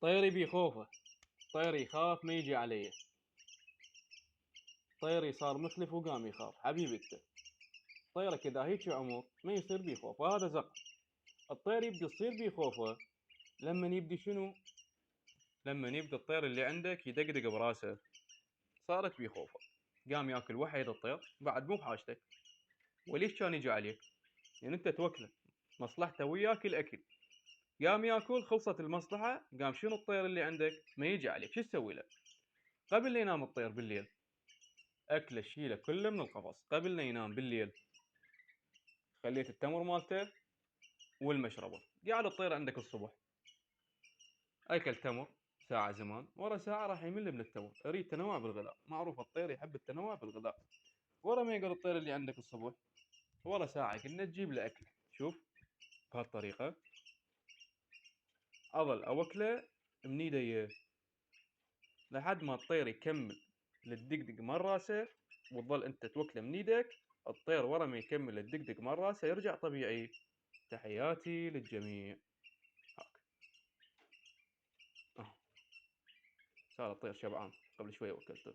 طيري بيخوفه، طيري يخاف ما يجي عليه، طيري صار مخلف وقام يخاف حبيبته. طيرك اذا هيك عمر ما يصير بيخوف، وهذا زق. الطير يبدي يصير بيخوفه لما يبدي شنو؟ لما يبدي الطير اللي عندك يدقدق براسه، صارت بيخوفه، قام ياكل وحيد الطير بعد مو بحاجتك. وليش كان يجي عليك؟ يعني انت توكله، مصلحته وياك الاكل، قام ياكل خلصت المصلحه، قام شنو الطير اللي عندك ما يجي عليك، شو تسوي له؟ قبل لا ينام الطير بالليل اكله شيله كله من القفص، قبل لا ينام بالليل خليت التمر مالته والمشربه، قاعد الطير عندك الصبح اكل تمر ساعه زمان، ورا ساعه راح يمل من التمر، يريد تنوع بالغذاء، معروف الطير يحب التنوع بالغذاء. ورا ما يقعد الطير اللي عندك الصبح، ورا ساعه كنا تجيب له اكل. شوف، بهالطريقه اظل اوكله من ايديه لحد ما الطير يكمل الدقدق مال راسه، وتظل انت توكله من ايدك. الطير ورا ما يكمل الدقدق مال راسه يرجع طبيعي. تحياتي للجميع. هاك صار الطير شبعان، قبل شوي وكلته.